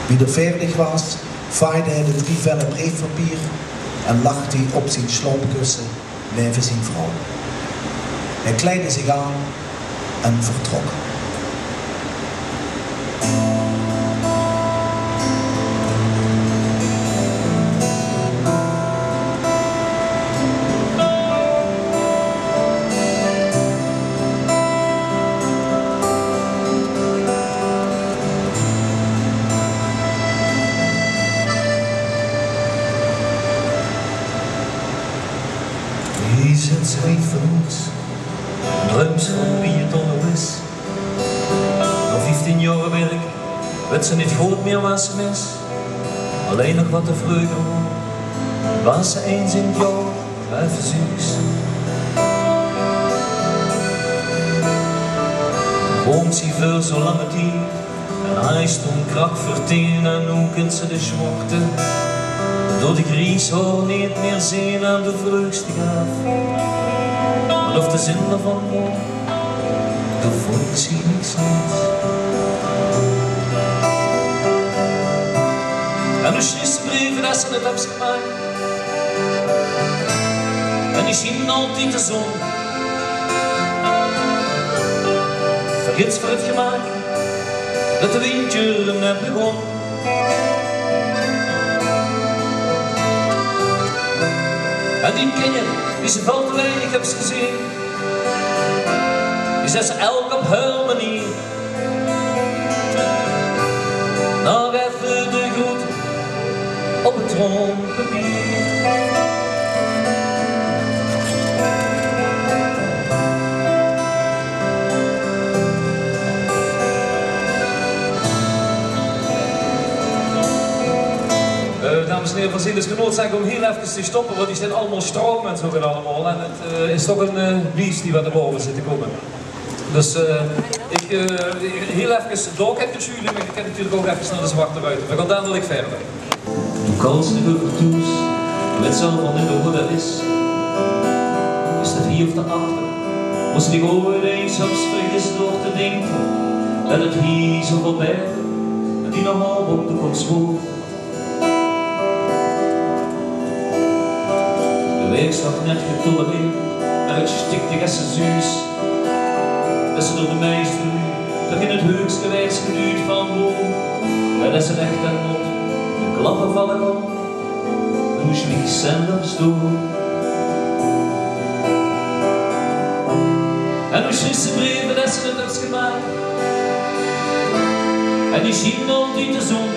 Wie er veerdig was, vaaide hij de 3 vellen briefpapier en lag hij op zijn slaapkussen neven zijn vrouw. Hij kleedde zich aan en vertrok. Wie zit zich vermoed, droomt van wie het al is. Na 15 jaar werk, weet ze niet goed meer waar ze mis. Alleen nog wat te vroeger was ze eens in het jaar even zuus. Woont ze veel zo lange tijd, en hij stond krak verteen en nu kent ze de zwakte. Door de gries hoor niet meer zien aan de vreugste gaaf. Maar of de zin ervan wordt, dan voelt ze niks niet. En nu schreef ze brieven dat ze het heeft gemaakt. En die zien altijd de zon. Vergits voor het gemaakt, dat de windje net begon. En die kindje, die ze veel te weinig heeft gezien, die zet ze elk op haar manier. Nog even de groeten op het troonpapier. Dames en heren van Ziel is genoodzaakt om heel even te stoppen, want die zijn allemaal stroom en zo en allemaal. En het is toch een bies die wat naar boven zit te komen. Dus ik heel even door heb dus jullie, maar ik heb natuurlijk ook even naar de zwarte buiten. We gaan dadelijk verder. Toen kans de burgertoes, weet zelf al niet hoe dat is. Is dat hier of daarachter? Moest ik ooit eens op vergis door te denken dat het hier zoveel bergen en die nog half op de kop school. De week staat net getolereerd, uitgestikte gessenzuus. Dat ze door de meester, dat in het heugste wijs geduurd van boven. En dat ze echt en mot, de klappen vallen op, en hoe schmieg zenders door. En hoe schreef ze brieven dat ze het heeft gemaakt. En die zien altijd de zon.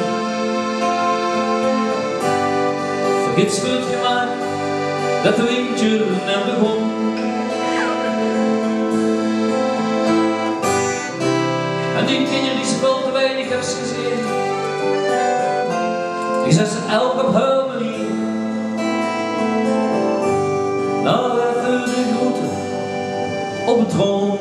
Vergits voor het gemaakt, dat de windje net begon. En die kinderen die ze veel te weinig heeft gezien, die zet ze elk op haar manier. Nou even de groeten op het troon.